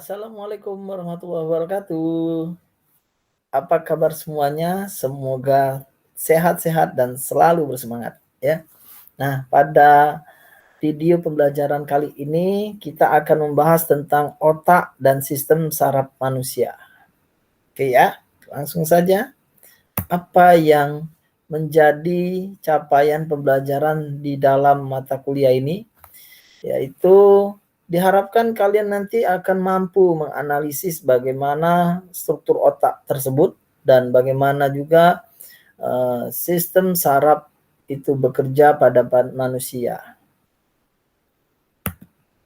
Assalamualaikum warahmatullahi wabarakatuh. Apa kabar semuanya? Semoga sehat-sehat dan selalu bersemangat ya. Nah, pada video pembelajaran kali ini kita akan membahas tentang otak dan sistem saraf manusia. Oke ya, langsung saja. Apa yang menjadi capaian pembelajaran di dalam mata kuliah ini? Yaitu diharapkan kalian nanti akan mampu menganalisis bagaimana struktur otak tersebut dan bagaimana juga sistem saraf itu bekerja pada manusia.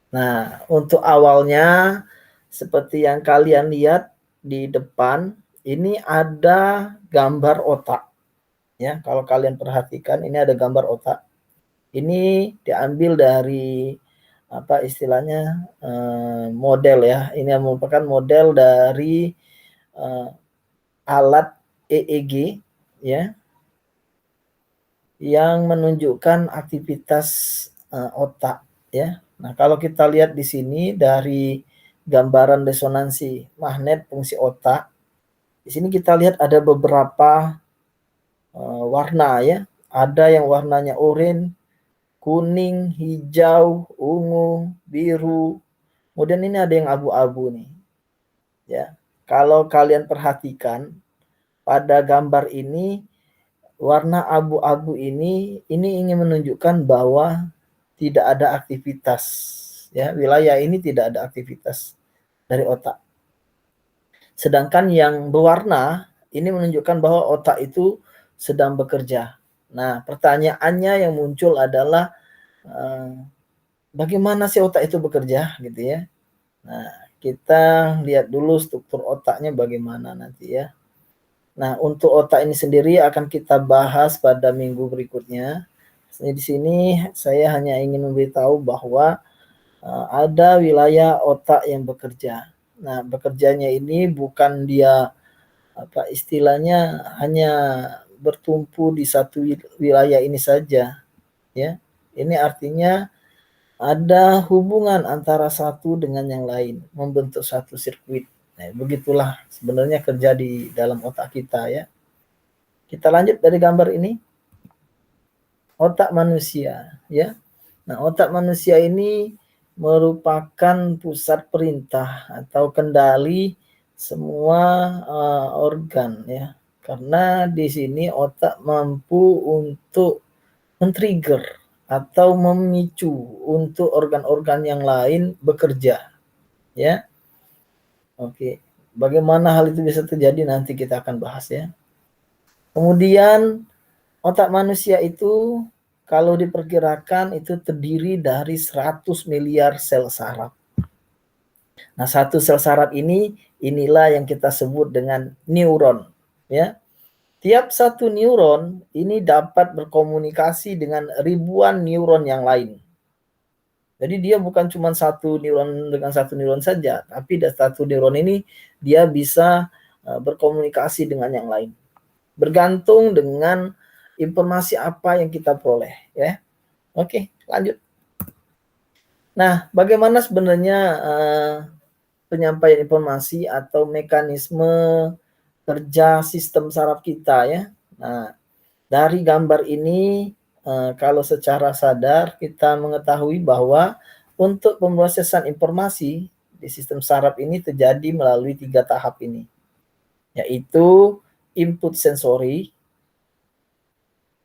Nah, untuk awalnya seperti yang kalian lihat di depan, ini ada gambar otak. Ya, kalau kalian perhatikan ini ada gambar otak. Ini diambil dari apa istilahnya model ya. Ini merupakan model dari alat EEG ya yang menunjukkan aktivitas otak ya. Nah, kalau kita lihat di sini dari gambaran resonansi magnet fungsi otak, di sini kita lihat ada beberapa warna ya. Ada yang warnanya oranye, kuning, hijau, ungu, biru. Kemudian ini ada yang abu-abu nih. Ya. Kalau kalian perhatikan pada gambar ini warna abu-abu ini ingin menunjukkan bahwa tidak ada aktivitas ya, wilayah ini tidak ada aktivitas dari otak. Sedangkan yang berwarna ini menunjukkan bahwa otak itu sedang bekerja. Nah, pertanyaannya yang muncul adalah bagaimana sih otak itu bekerja gitu ya. Nah, kita lihat dulu struktur otaknya bagaimana nanti ya. Nah, untuk otak ini sendiri akan kita bahas pada minggu berikutnya. Di sini saya hanya ingin memberitahu bahwa ada wilayah otak yang bekerja. Nah, bekerjanya ini bukan dia apa istilahnya hanya bertumpu di satu wilayah ini saja, ya. Ini artinya ada hubungan antara satu dengan yang lain, membentuk satu sirkuit. Nah, begitulah sebenarnya kerja di dalam otak kita ya. Kita lanjut dari gambar ini. Otak manusia ya. Nah, otak manusia ini merupakan pusat perintah atau kendali semua organ ya. Karena di sini otak mampu untuk men-trigger atau memicu untuk organ-organ yang lain bekerja ya. Oke, bagaimana hal itu bisa terjadi nanti kita akan bahas ya. Kemudian otak manusia itu kalau diperkirakan itu terdiri dari 100 miliar sel saraf. Nah, satu sel saraf inilah yang kita sebut dengan neuron ya. Tiap satu neuron ini dapat berkomunikasi dengan ribuan neuron yang lain. Jadi dia bukan cuma satu neuron dengan satu neuron saja, tapi dari satu neuron ini dia bisa berkomunikasi dengan yang lain. Bergantung dengan informasi apa yang kita peroleh ya. Oke, lanjut. Nah, bagaimana sebenarnya penyampaian informasi atau mekanisme kerja sistem saraf kita ya. Nah, dari gambar ini kalau secara sadar kita mengetahui bahwa untuk pemrosesan informasi di sistem saraf ini terjadi melalui 3 tahap ini. Yaitu input sensori,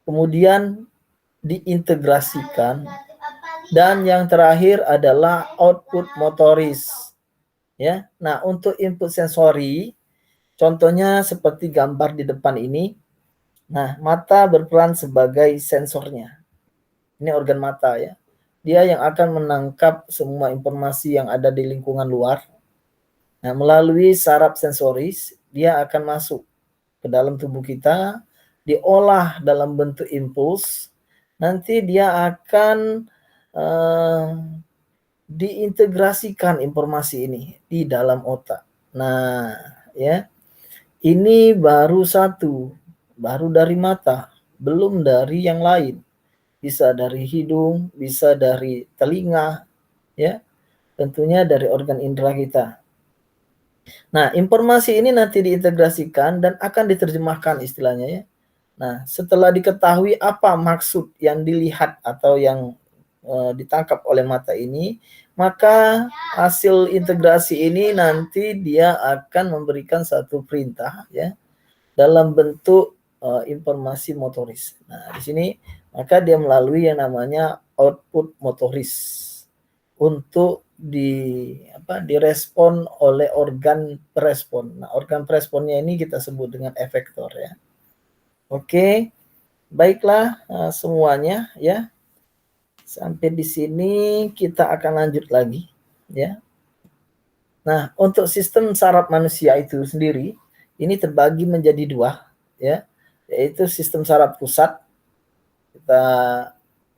kemudian diintegrasikan, dan yang terakhir adalah output motoris. Ya. Nah, untuk input sensori, contohnya seperti gambar di depan ini. Nah, mata berperan sebagai sensornya. Ini organ mata ya. Dia yang akan menangkap semua informasi yang ada di lingkungan luar. Nah, melalui saraf sensoris, dia akan masuk ke dalam tubuh kita, diolah dalam bentuk impuls, nanti dia akan diintegrasikan informasi ini di dalam otak. Nah, ya, ini baru satu, baru dari mata, belum dari yang lain. Bisa dari hidung, bisa dari telinga, ya, tentunya dari organ indera kita. Nah, informasi ini nanti diintegrasikan dan akan diterjemahkan istilahnya ya. Nah, setelah diketahui apa maksud yang dilihat atau yang ditangkap oleh mata ini, maka hasil integrasi ini nanti dia akan memberikan satu perintah ya dalam bentuk informasi motoris. Nah, di sini maka dia melalui yang namanya output motoris untuk direspon oleh organ perespon. Nah, organ peresponnya ini kita sebut dengan efektor ya. Oke, baiklah semuanya ya. Sampai di sini kita akan lanjut lagi ya. Nah, untuk sistem saraf manusia itu sendiri ini terbagi menjadi dua ya, yaitu sistem saraf pusat kita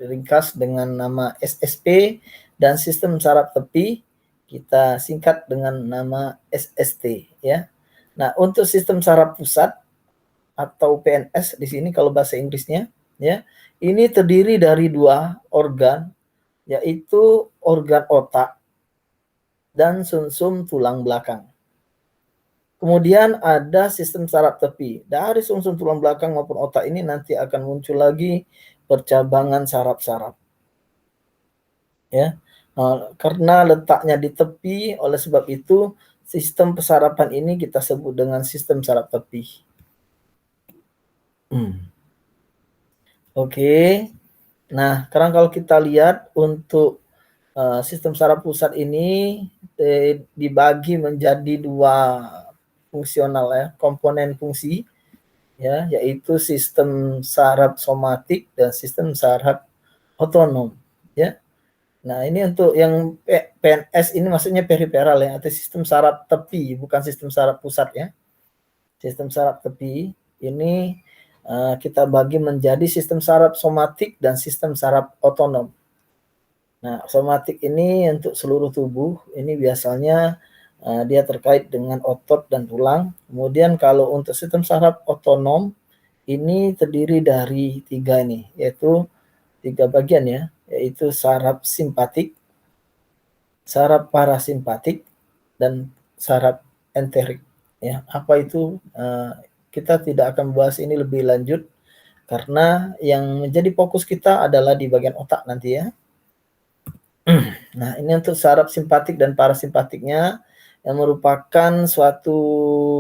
ringkas dengan nama SSP dan sistem saraf tepi kita singkat dengan nama SST ya. Nah, untuk sistem saraf pusat atau PNS di sini kalau bahasa Inggrisnya ya, ini terdiri dari dua organ yaitu organ otak dan sumsum tulang belakang. Kemudian ada sistem saraf tepi. Dari sumsum tulang belakang maupun otak ini nanti akan muncul lagi percabangan saraf-saraf. Ya. Karena letaknya di tepi, oleh sebab itu sistem pesarapan ini kita sebut dengan sistem saraf tepi. Oke. Nah, sekarang kalau kita lihat untuk sistem saraf pusat ini dibagi menjadi dua fungsional ya, komponen fungsi ya, yaitu sistem saraf somatik dan sistem saraf otonom ya. Nah, ini untuk yang PNS ini maksudnya periferal ya, atau sistem saraf tepi, bukan sistem saraf pusat ya. Sistem saraf tepi ini kita bagi menjadi sistem saraf somatik dan sistem saraf otonom. Nah, somatik ini untuk seluruh tubuh, ini biasanya dia terkait dengan otot dan tulang. Kemudian kalau untuk sistem saraf otonom, ini terdiri dari tiga ini, yaitu tiga bagian ya, yaitu saraf simpatik, saraf parasimpatik, dan saraf enterik. Ya, apa itu? Kita tidak akan bahas ini lebih lanjut, karena yang menjadi fokus kita adalah di bagian otak nanti ya. Nah, ini untuk saraf simpatik dan parasimpatiknya yang merupakan suatu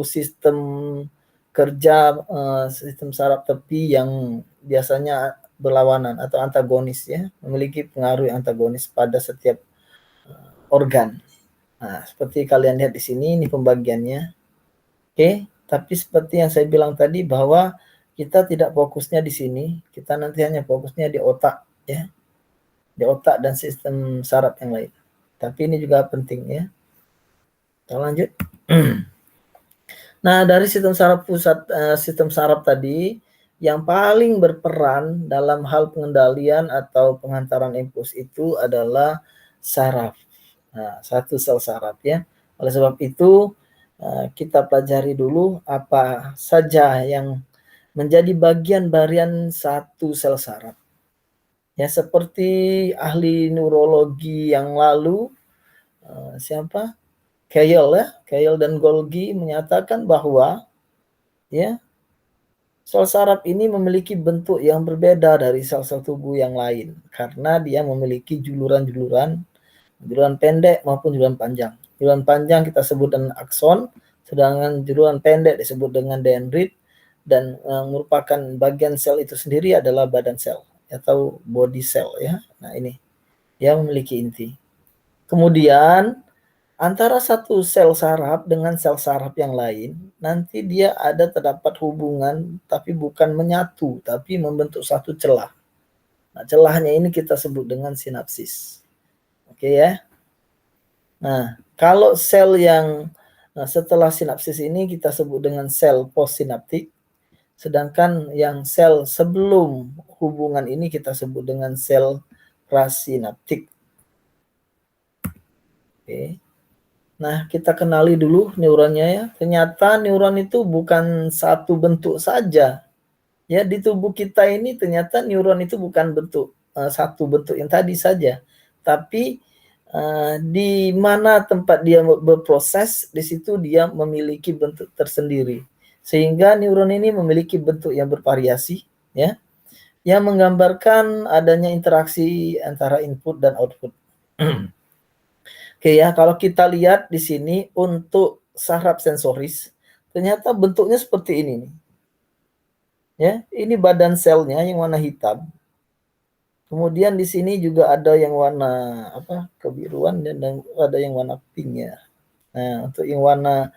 sistem kerja sistem saraf tepi yang biasanya berlawanan atau antagonis ya, memiliki pengaruh yang antagonis pada setiap organ. Nah, seperti kalian lihat di sini ini pembagiannya. Oke, tapi seperti yang saya bilang tadi bahwa kita tidak fokusnya di sini, kita nanti hanya fokusnya di otak ya. Di otak dan sistem saraf yang lain. Tapi ini juga penting ya. Kita lanjut. Nah, dari sistem saraf pusat, sistem saraf tadi, yang paling berperan dalam hal pengendalian atau pengantaran impuls itu adalah saraf. Nah, satu sel saraf ya. Oleh sebab itu, kita pelajari dulu apa saja yang menjadi bagian-bagian satu sel saraf. Ya, seperti ahli neurologi yang lalu, siapa? Kyle dan Golgi menyatakan bahwa ya, sel saraf ini memiliki bentuk yang berbeda dari sel-sel tubuh yang lain karena dia memiliki juluran-juluran, juluran pendek maupun juluran panjang. Juluran panjang kita sebut dengan akson, sedangkan juluran pendek disebut dengan dendrit, dan merupakan bagian sel itu sendiri adalah badan sel atau body cell ya. Nah, ini yang memiliki inti. Kemudian antara satu sel saraf dengan sel saraf yang lain, nanti dia ada terdapat hubungan tapi bukan menyatu, tapi membentuk satu celah. Nah, celahnya ini kita sebut dengan sinapsis. Oke ya. Nah, kalau sel yang setelah sinapsis ini kita sebut dengan sel postsinaptik. Sedangkan yang sel sebelum hubungan ini kita sebut dengan sel prasinaptik. Oke. Nah, kita kenali dulu neuronnya ya. Ternyata neuron itu bukan satu bentuk saja. Ya, di tubuh kita ini ternyata neuron itu bukan bentuk satu bentuk yang tadi saja. Tapi di mana tempat dia berproses, di situ dia memiliki bentuk tersendiri. Sehingga neuron ini memiliki bentuk yang bervariasi, ya, yang menggambarkan adanya interaksi antara input dan output. Oke ya, kalau kita lihat di sini untuk saraf sensoris, ternyata bentuknya seperti ini nih. Ya, ini badan selnya yang warna hitam. Kemudian di sini juga ada yang warna kebiruan dan ada yang warna pink ya. Nah, untuk yang warna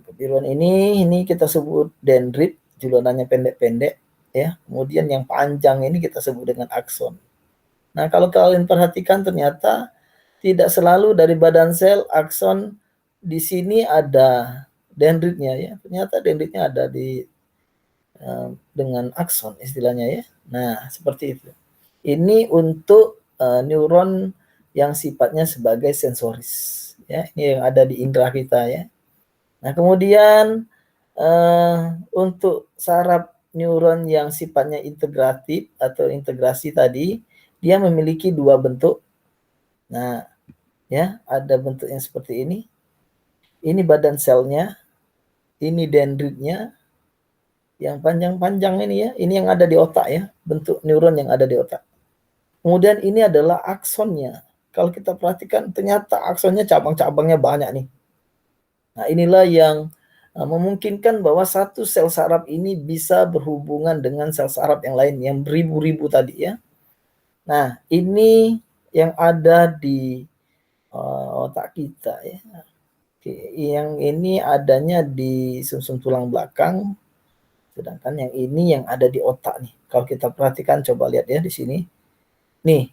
kebiruan ini kita sebut dendrit, julanannya pendek-pendek ya. Kemudian yang panjang ini kita sebut dengan akson. Nah, kalau kalian perhatikan ternyata tidak selalu dari badan sel akson di sini ada dendritnya ya. Ternyata dendritnya ada di dengan akson istilahnya ya. Nah, seperti itu. Ini untuk neuron yang sifatnya sebagai sensoris ya. Ini yang ada di indera kita ya. Nah, kemudian untuk saraf neuron yang sifatnya integratif atau integrasi tadi, dia memiliki dua bentuk. Nah, ya, ada bentuk yang seperti ini. Ini badan selnya, ini dendritnya, yang panjang-panjang ini ya, ini yang ada di otak ya, bentuk neuron yang ada di otak. Kemudian ini adalah aksonnya. Kalau kita perhatikan ternyata aksonnya cabang-cabangnya banyak nih. Nah, inilah yang memungkinkan bahwa satu sel saraf ini bisa berhubungan dengan sel saraf yang lain yang beribu-ribu tadi ya. Nah, ini yang ada di otak kita ya. Oke, yang ini adanya di sumsum tulang belakang, sedangkan yang ini yang ada di otak nih. Kalau kita perhatikan, coba lihat ya di sini. Nih,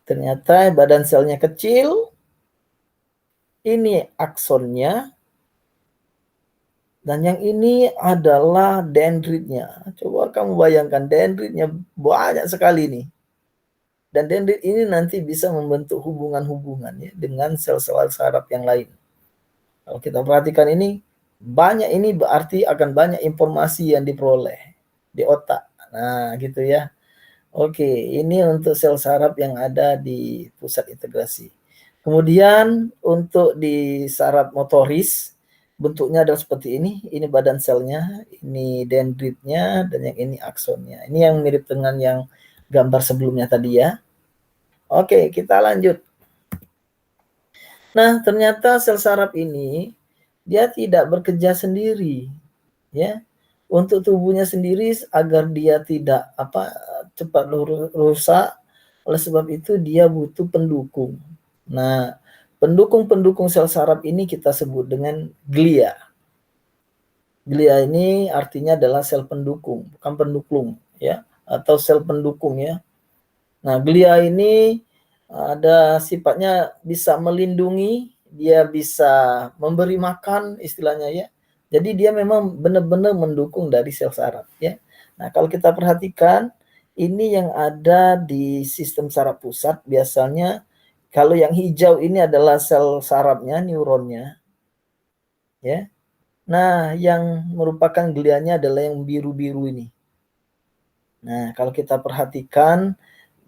ternyata badan selnya kecil, ini aksonnya, dan yang ini adalah dendritnya. Coba kamu bayangkan, dendritnya banyak sekali nih. Dan dendrit ini nanti bisa membentuk hubungan-hubungan ya, dengan sel-sel saraf yang lain. Kalau kita perhatikan ini, banyak ini berarti akan banyak informasi yang diperoleh di otak. Nah, gitu ya. Oke, ini untuk sel saraf yang ada di pusat integrasi. Kemudian untuk di saraf motoris, bentuknya adalah seperti ini. Ini badan selnya, ini dendritnya, dan yang ini aksonnya. Ini yang mirip dengan yang gambar sebelumnya tadi ya. Oke, kita lanjut. Nah, ternyata sel saraf ini dia tidak bekerja sendiri, ya. Untuk tubuhnya sendiri agar dia tidak cepat rusak, oleh sebab itu dia butuh pendukung. Nah, pendukung-pendukung sel saraf ini kita sebut dengan glia. Glia ini artinya adalah sel pendukung, bukan pendukung, ya, atau sel pendukung ya. Nah, glia ini ada sifatnya bisa melindungi, dia bisa memberi makan istilahnya ya. Jadi dia memang benar-benar mendukung dari sel saraf ya. Nah, kalau kita perhatikan ini yang ada di sistem saraf pusat biasanya kalau yang hijau ini adalah sel sarafnya, neuronnya ya. Nah, yang merupakan glianya adalah yang biru-biru ini. Nah, kalau kita perhatikan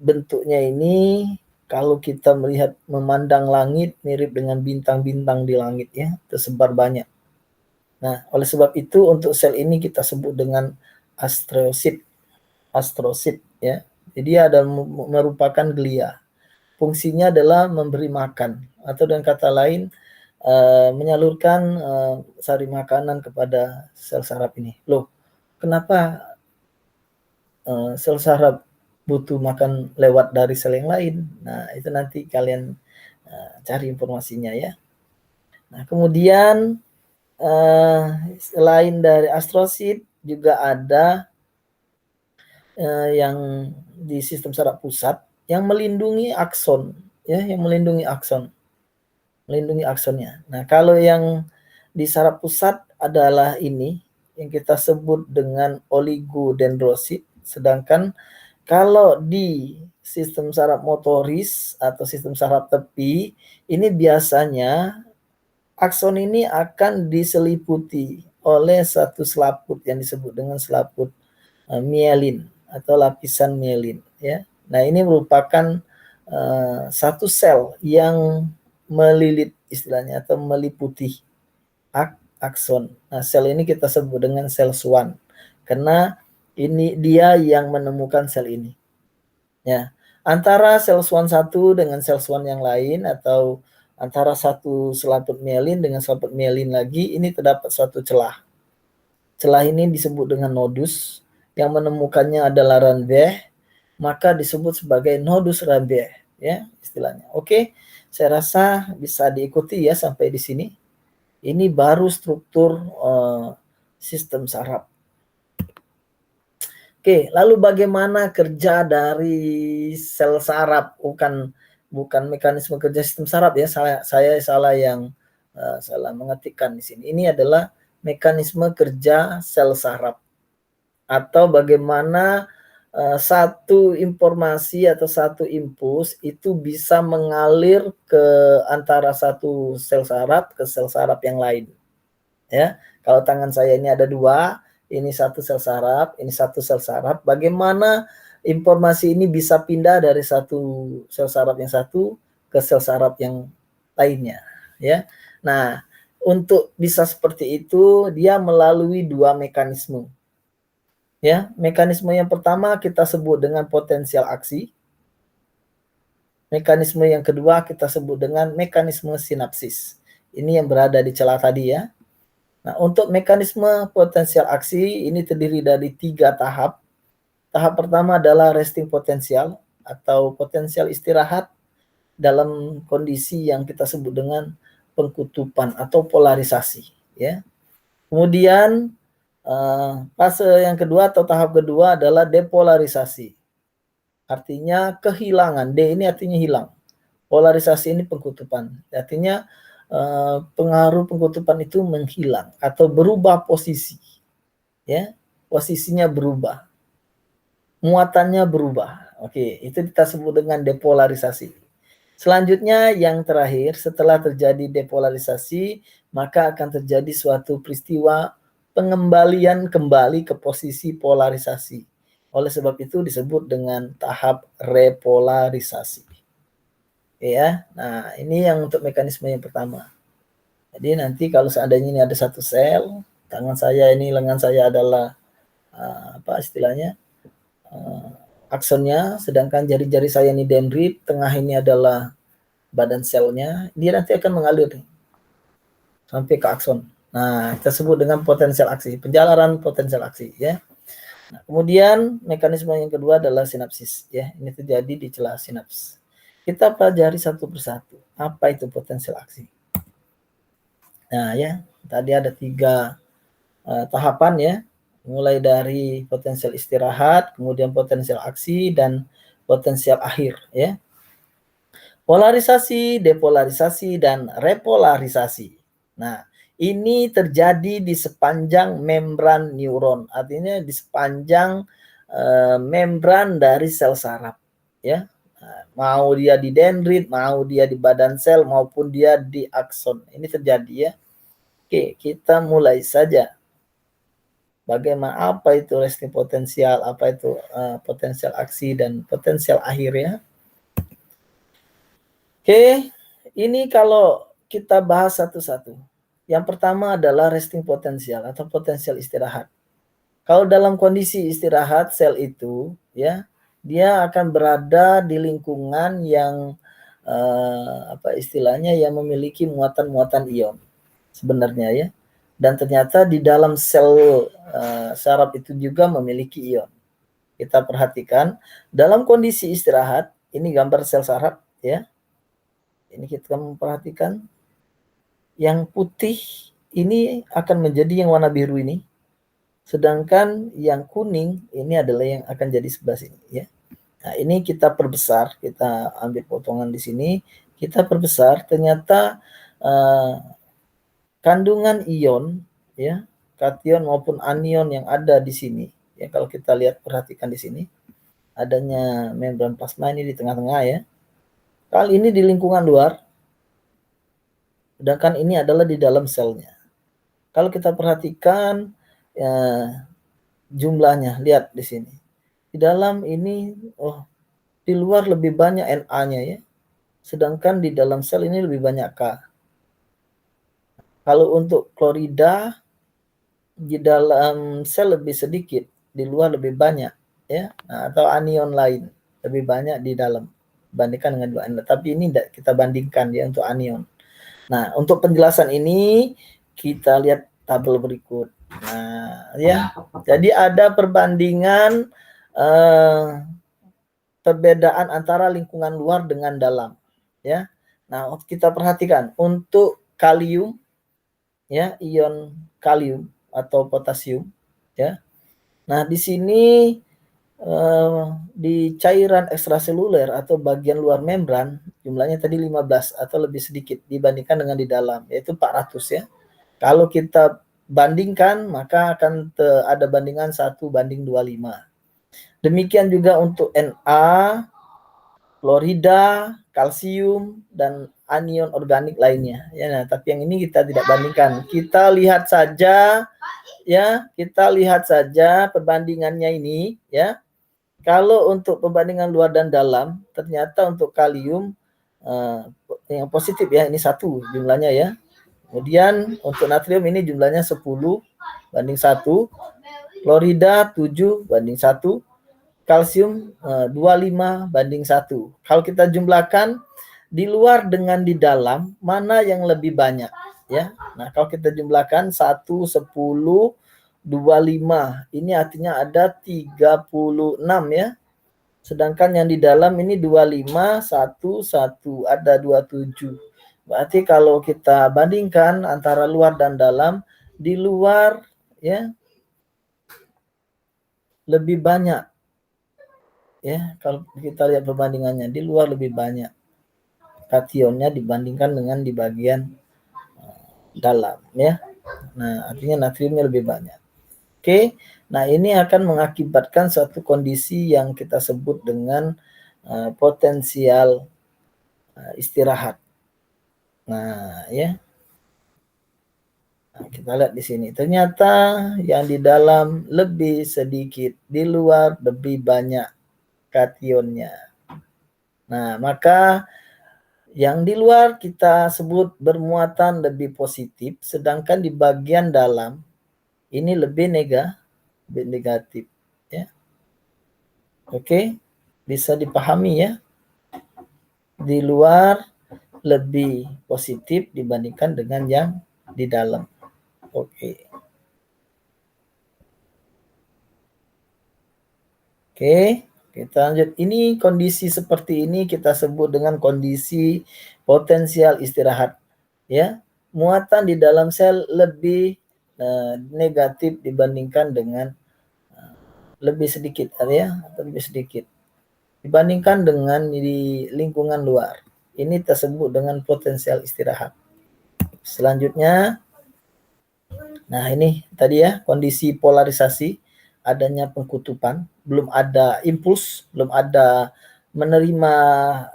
bentuknya ini, kalau kita melihat memandang langit mirip dengan bintang-bintang di langit ya, tersebar banyak. Nah, oleh sebab itu untuk sel ini kita sebut dengan astrosit. Astrosit ya. Jadi dia ada merupakan glia. Fungsinya adalah memberi makan atau dengan kata lain menyalurkan sari makanan kepada sel saraf ini. Loh, kenapa sel saraf butuh makan lewat dari sel yang lain? Nah, itu nanti kalian cari informasinya ya. Nah, kemudian selain dari astrosit juga ada yang di sistem saraf pusat yang melindungi akson ya, yang melindungi akson. Melindungi aksonnya. Nah, kalau yang di saraf pusat adalah ini yang kita sebut dengan oligodendrosit, sedangkan kalau di sistem saraf motoris atau sistem saraf tepi, ini biasanya akson ini akan diseliputi oleh satu selaput yang disebut dengan selaput mielin atau lapisan mielin ya. Nah, ini merupakan satu sel yang melilit istilahnya atau meliputi akson. Nah, sel ini kita sebut dengan sel Schwann karena ini dia yang menemukan sel ini. Ya, antara sel Schwann satu dengan sel Schwann yang lain atau antara satu selaput mielin dengan selaput mielin lagi, ini terdapat suatu celah. Celah ini disebut dengan nodus, yang menemukannya adalah Ranvier, maka disebut sebagai nodus Ranvier, ya istilahnya. Oke, saya rasa bisa diikuti ya sampai di sini. Ini baru struktur sistem saraf. Oke, lalu bagaimana kerja dari sel saraf? Bukan mekanisme kerja sistem saraf ya. Saya salah salah mengetikkan di sini. Ini adalah mekanisme kerja sel saraf atau bagaimana satu informasi atau satu impuls itu bisa mengalir ke antara satu sel saraf ke sel saraf yang lain. Ya, kalau tangan saya ini ada dua, ini satu sel saraf, ini satu sel saraf. Bagaimana informasi ini bisa pindah dari satu sel saraf yang satu ke sel saraf yang lainnya, ya. Nah, untuk bisa seperti itu dia melalui dua mekanisme. Ya, mekanisme yang pertama kita sebut dengan potensial aksi. Mekanisme yang kedua kita sebut dengan mekanisme sinapsis. Ini yang berada di celah tadi ya. Nah, untuk mekanisme potensial aksi ini terdiri dari 3 tahap. Tahap pertama adalah resting potensial atau potensial istirahat dalam kondisi yang kita sebut dengan pengkutupan atau polarisasi. Ya. Kemudian fase yang kedua atau tahap kedua adalah depolarisasi. Artinya kehilangan. D ini artinya hilang. Polarisasi ini pengkutupan. Artinya pengaruh pengkutupan itu menghilang atau berubah posisi. Ya, posisinya berubah. Muatannya berubah. Oke, itu kita sebut dengan depolarisasi. Selanjutnya yang terakhir, setelah terjadi depolarisasi, maka akan terjadi suatu peristiwa pengembalian kembali ke posisi polarisasi. Oleh sebab itu disebut dengan tahap repolarisasi. Ya, nah ini yang untuk mekanisme yang pertama. Jadi nanti kalau seandainya ini ada satu sel, tangan saya ini, lengan saya adalah apa istilahnya aksonnya, sedangkan jari-jari saya ini dendrit, tengah ini adalah badan selnya, dia nanti akan mengalir sampai ke akson. Nah, kita sebut dengan potensial aksi, penjalaran potensial aksi ya. Nah, kemudian mekanisme yang kedua adalah sinapsis ya. Ini terjadi di celah sinaps. Kita pelajari satu persatu. Apa itu potensial aksi? Nah, ya, tadi ada 3 tahapan ya. Mulai dari potensial istirahat, kemudian potensial aksi dan potensial akhir ya. Polarisasi, depolarisasi, dan repolarisasi. Nah, ini terjadi di sepanjang membran neuron, artinya di sepanjang membran dari sel saraf. Ya, nah, mau dia di dendrit, mau dia di badan sel, maupun dia di akson. Ini terjadi ya. Oke, kita mulai saja. Bagaimana apa itu resting potensial, apa itu potensial aksi dan potensial akhir ya. Oke, ini kalau kita bahas satu-satu. Yang pertama adalah resting potensial atau potensial istirahat. Kalau dalam kondisi istirahat sel itu ya, dia akan berada di lingkungan yang apa istilahnya yang memiliki muatan-muatan ion sebenarnya ya. Dan ternyata di dalam sel saraf itu juga memiliki ion. Kita perhatikan dalam kondisi istirahat, ini gambar sel saraf ya. Ini kita memperhatikan yang putih ini akan menjadi yang warna biru ini. Sedangkan yang kuning ini adalah yang akan jadi sebelah sini ya. Nah, ini kita perbesar, kita ambil potongan di sini, kita perbesar ternyata kandungan ion ya, kation maupun anion yang ada di sini. Ya, kalau kita lihat perhatikan di sini adanya membran plasma ini di tengah-tengah ya. Kali ini di lingkungan luar, sedangkan ini adalah di dalam selnya. Kalau kita perhatikan ya, jumlahnya, lihat di sini. Di dalam ini, oh di luar lebih banyak Na-nya ya. Sedangkan di dalam sel ini lebih banyak K. Kalau untuk klorida di dalam sel lebih sedikit, di luar lebih banyak ya. Nah, atau anion lain lebih banyak di dalam bandingkan dengan dua anion. Tapi ini tidak kita bandingkan ya untuk anion. Nah, untuk penjelasan ini kita lihat tabel berikut. Nah, ya. Jadi ada perbandingan perbedaan antara lingkungan luar dengan dalam ya. Nah, kita perhatikan untuk kalium ya, ion kalium atau potasium ya. Nah, di sini di cairan ekstraseluler atau bagian luar membran jumlahnya tadi 15 atau lebih sedikit dibandingkan dengan di dalam, yaitu 400 ya. Kalau kita bandingkan maka akan ada bandingan 1:25. Demikian juga untuk Na, klorida, kalsium, dan anion organik lainnya. Ya, nah, tapi yang ini kita tidak bandingkan. Kita lihat saja ya, kita lihat saja perbandingannya ini ya. Kalau untuk perbandingan luar dan dalam, ternyata untuk kalium yang positif ya, ini 1 jumlahnya ya. Kemudian untuk natrium ini jumlahnya 10:1, klorida 7:1, kalsium 25:1. Kalau kita jumlahkan di luar dengan di dalam, mana yang lebih banyak ya. Nah, kalau kita jumlahkan 1, 10, 25, ini artinya ada 36 ya. Sedangkan yang di dalam ini 25, 1, ada 27. Berarti kalau kita bandingkan antara luar dan dalam, di luar ya lebih banyak ya. Kalau kita lihat perbandingannya, di luar lebih banyak kationnya dibandingkan dengan di bagian dalam ya. Nah, artinya natriumnya lebih banyak. Oke. Nah, ini akan mengakibatkan suatu kondisi yang kita sebut dengan potensial istirahat. Nah, ya. Nah, kita lihat di sini. Ternyata yang di dalam lebih sedikit, di luar lebih banyak kationnya. Nah, maka yang di luar kita sebut bermuatan lebih positif, sedangkan di bagian dalam ini lebih negatif. Ya. Oke, bisa dipahami ya. Di luar lebih positif dibandingkan dengan yang di dalam. Oke. Oke, kita lanjut. Ini kondisi seperti ini kita sebut dengan kondisi potensial istirahat. Ya, muatan di dalam sel lebih negatif dibandingkan dengan lebih sedikit ya, lebih sedikit dibandingkan dengan di lingkungan luar. Ini tersebut dengan potensial istirahat. Selanjutnya, nah ini tadi ya kondisi polarisasi, adanya pengkutupan, belum ada impuls, belum ada menerima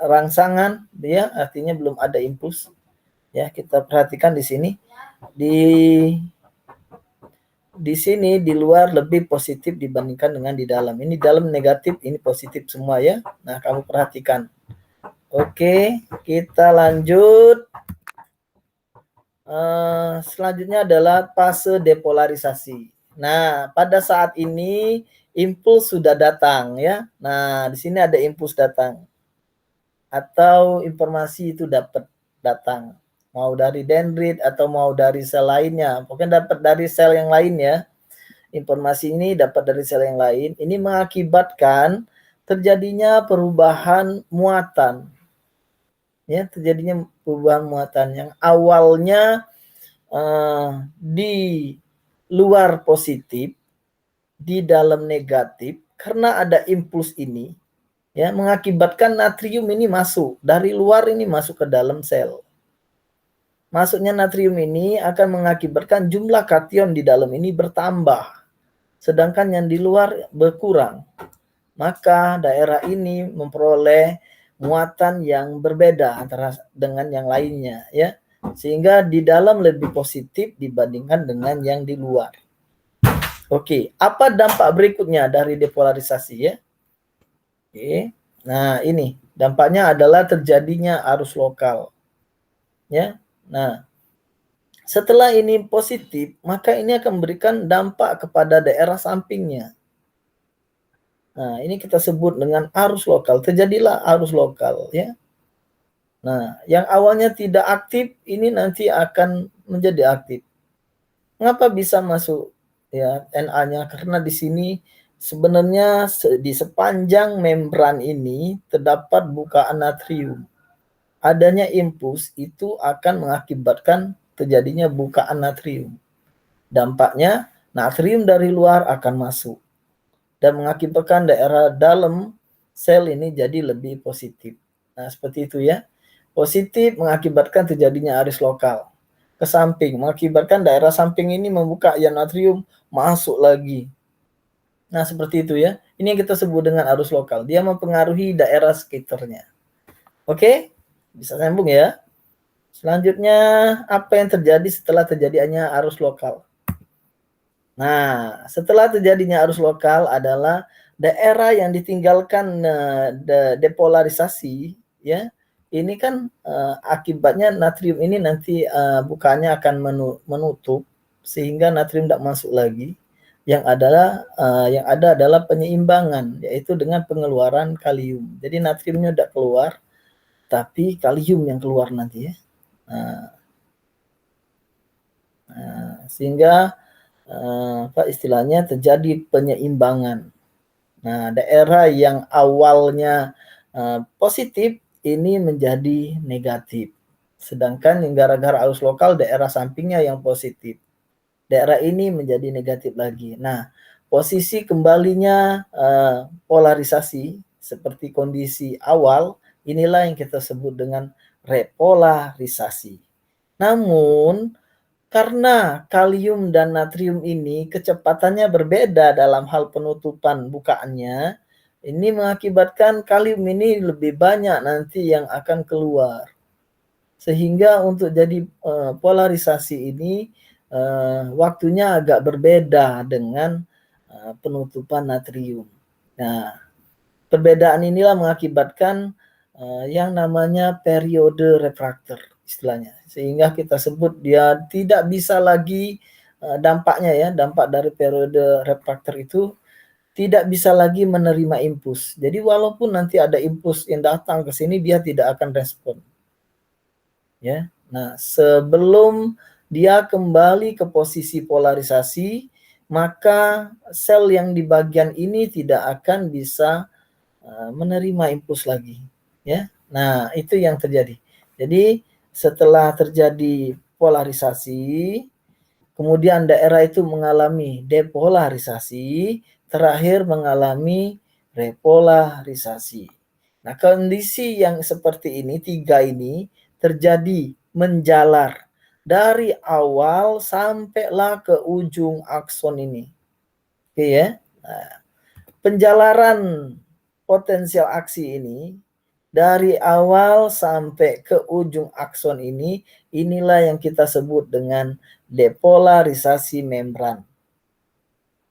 rangsangan, ya artinya belum ada impuls. Ya, kita perhatikan di sini di sini di luar lebih positif dibandingkan dengan di dalam. Ini dalam negatif, ini positif semua ya. Nah, kamu perhatikan. Oke, kita lanjut. Selanjutnya adalah fase depolarisasi. Nah, pada saat ini impuls sudah datang ya. Nah, di sini ada impuls datang atau informasi itu dapat datang, mau dari dendrit atau mau dari sel lainnya. Pokoknya dapat dari sel yang lain ya. Informasi ini dapat dari sel yang lain. Ini mengakibatkan terjadinya perubahan muatan. Ya, terjadinya perubahan muatan yang awalnya di luar positif, di dalam negatif, karena ada impuls ini, ya mengakibatkan natrium ini masuk dari luar, ini masuk ke dalam sel. Masuknya natrium ini akan mengakibatkan jumlah kation di dalam ini bertambah, sedangkan yang di luar berkurang. Maka daerah ini memperoleh muatan yang berbeda antara dengan yang lainnya, ya. Sehingga di dalam lebih positif dibandingkan dengan yang di luar. Oke, apa dampak berikutnya dari depolarisasi ya? Oke, Nah, ini dampaknya adalah terjadinya arus lokal, ya. Nah, setelah ini positif, maka ini akan memberikan dampak kepada daerah sampingnya. Nah, ini kita sebut dengan arus lokal. Terjadilah arus lokal, ya. Nah, yang awalnya tidak aktif ini nanti akan menjadi aktif. Mengapa bisa masuk ya Na-nya? Karena di sini sebenarnya di sepanjang membran ini terdapat bukaan natrium. Adanya impuls itu akan mengakibatkan terjadinya bukaan natrium. Dampaknya natrium dari luar akan masuk dan mengakibatkan daerah dalam sel ini jadi lebih positif. Nah, seperti itu ya. Positif mengakibatkan terjadinya arus lokal. Ke samping, mengakibatkan daerah samping ini membuka ion natrium masuk lagi. Nah, seperti itu ya. Ini yang kita sebut dengan arus lokal. Dia mempengaruhi daerah sekitarnya. Oke? Bisa sambung ya. Selanjutnya, apa yang terjadi setelah terjadinya arus lokal? Nah, setelah terjadinya arus lokal adalah daerah yang ditinggalkan depolarisasi, ya. Ini kan akibatnya natrium ini nanti bukannya akan menutup sehingga natrium tidak masuk lagi. Yang ada adalah penyeimbangan, yaitu dengan pengeluaran kalium. Jadi natriumnya tidak keluar, tapi kalium yang keluar nanti ya. Sehingga apa istilahnya terjadi penyeimbangan. Nah, daerah yang awalnya positif ini menjadi negatif. Sedangkan yang gara-gara arus lokal daerah sampingnya yang positif. Daerah ini menjadi negatif lagi. Nah, posisi kembalinya polarisasi seperti kondisi awal, inilah yang kita sebut dengan repolarisasi. Namun, karena kalium dan natrium ini kecepatannya berbeda dalam hal penutupan bukaannya, ini mengakibatkan kalium ini lebih banyak nanti yang akan keluar. Sehingga untuk jadi polarisasi ini waktunya agak berbeda dengan penutupan natrium. Nah, perbedaan inilah mengakibatkan yang namanya periode refraktor istilahnya. Sehingga kita sebut dia tidak bisa lagi dampaknya ya, dampak dari periode refraktor itu tidak bisa lagi menerima impuls. Jadi walaupun nanti ada impuls yang datang ke sini dia tidak akan respon. Ya. Nah, sebelum dia kembali ke posisi polarisasi, maka sel yang di bagian ini tidak akan bisa menerima impuls lagi, ya. Nah, itu yang terjadi. Jadi, setelah terjadi polarisasi, kemudian daerah itu mengalami depolarisasi, terakhir mengalami repolarisasi. Nah, kondisi yang seperti ini, tiga ini, terjadi menjalar dari awal sampailah ke ujung akson ini. Oke ya. Nah, penjalaran potensial aksi ini dari awal sampai ke ujung akson ini, inilah yang kita sebut dengan depolarisasi membran.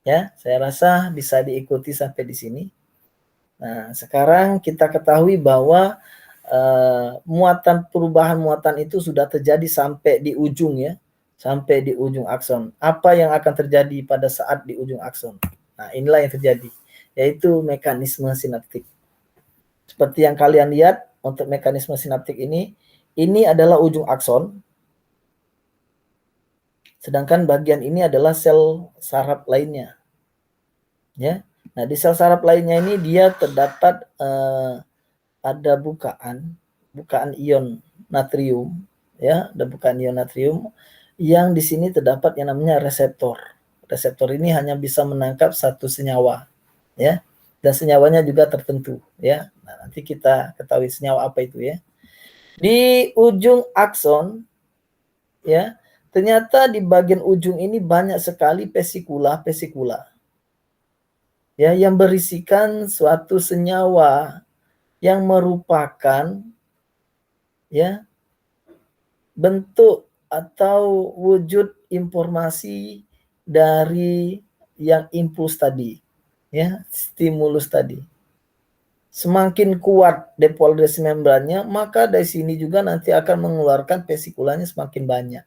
Ya, saya rasa bisa diikuti sampai di sini. Nah, sekarang kita ketahui bahwa muatan perubahan muatan itu sudah terjadi sampai di ujung ya, sampai di ujung akson. Apa yang akan terjadi pada saat di ujung akson? Nah, inilah yang terjadi, yaitu mekanisme sinaptik. Seperti yang kalian lihat untuk mekanisme sinaptik ini adalah ujung akson, sedangkan bagian ini adalah sel saraf lainnya. Ya, nah di sel saraf lainnya ini dia terdapat ada bukaan ion natrium, ya, ada bukaan ion natrium yang di sini terdapat yang namanya reseptor. Reseptor ini hanya bisa menangkap satu senyawa, ya, dan senyawanya juga tertentu, ya. Nah, nanti kita ketahui senyawa apa itu ya. Di ujung akson, ya, ternyata di bagian ujung ini banyak sekali vesikula ya yang berisikan suatu senyawa yang merupakan ya bentuk atau wujud informasi dari yang impuls tadi, ya, stimulus tadi. Semakin kuat depolarisasi membrannya, maka dari sini juga nanti akan mengeluarkan vesikulanya semakin banyak.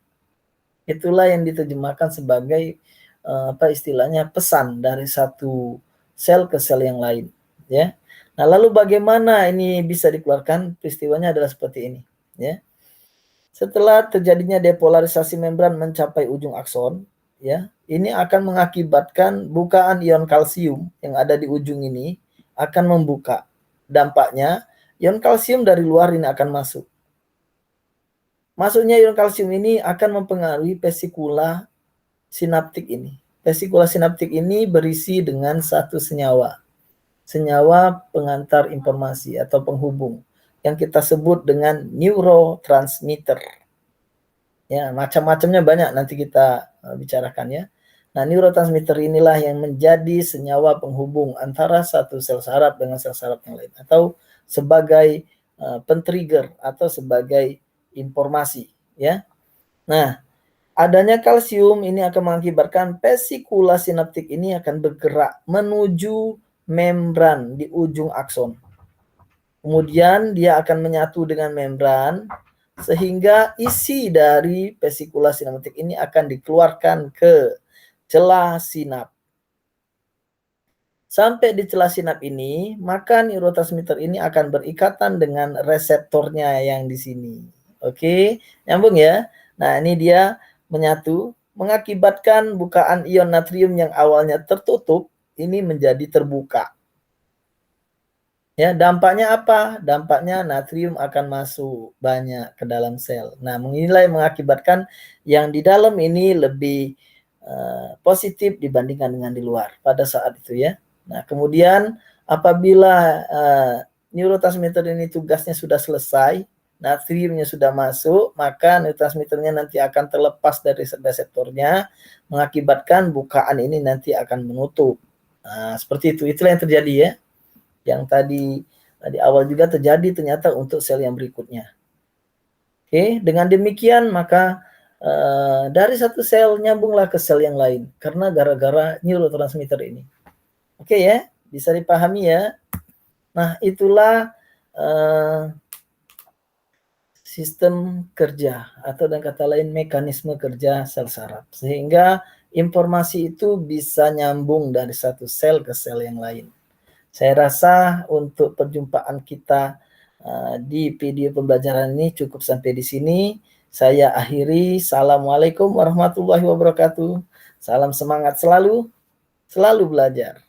Itulah yang diterjemahkan sebagai apa istilahnya, pesan dari satu sel ke sel yang lain, ya. Nah, lalu bagaimana ini bisa dikeluarkan? Peristiwanya adalah seperti ini, ya. Setelah terjadinya depolarisasi membran mencapai ujung akson, ya, ini akan mengakibatkan bukaan ion kalsium yang ada di ujung ini akan membuka. Dampaknya, ion kalsium dari luar ini akan masuk. Masuknya ion kalsium ini akan mempengaruhi vesikula sinaptik ini. Vesikula sinaptik ini berisi dengan satu senyawa. Senyawa pengantar informasi atau penghubung yang kita sebut dengan neurotransmitter. Ya, macam-macamnya banyak nanti kita bicarakan ya. Nah, neurotransmitter inilah yang menjadi senyawa penghubung antara satu sel saraf dengan sel saraf yang lain, atau sebagai pentrigger atau sebagai informasi ya. Nah, adanya kalsium ini akan mengakibatkan vesikula sinaptik ini akan bergerak menuju membran di ujung akson. Kemudian dia akan menyatu dengan membran sehingga isi dari vesikula sinaptik ini akan dikeluarkan ke celah sinap. Sampai di celah sinap ini, maka neurotransmitter ini akan berikatan dengan reseptornya yang di sini. Oke, nyambung ya. Nah, ini dia menyatu, mengakibatkan bukaan ion natrium yang awalnya tertutup, ini menjadi terbuka. Ya, dampaknya apa? Dampaknya natrium akan masuk banyak ke dalam sel. Nah, inilah yang mengakibatkan yang di dalam ini lebih positif dibandingkan dengan di luar pada saat itu ya. Nah, kemudian apabila neurotransmitter ini tugasnya sudah selesai, natriumnya sudah masuk, maka neurotransmitternya nanti akan terlepas dari reseptornya, mengakibatkan bukaan ini nanti akan menutup. Nah, seperti itu. Itulah yang terjadi ya. Yang tadi di awal juga terjadi ternyata untuk sel yang berikutnya. Oke, dengan demikian maka dari satu sel nyambunglah ke sel yang lain karena gara-gara neurotransmitter ini. Oke ya, bisa dipahami ya. Nah, itulah sistem kerja atau dengan kata lain mekanisme kerja sel saraf. Sehingga informasi itu bisa nyambung dari satu sel ke sel yang lain. Saya rasa untuk perjumpaan kita di video pembelajaran ini cukup sampai di sini. Saya akhiri. Assalamualaikum warahmatullahi wabarakatuh. Salam semangat selalu, selalu belajar.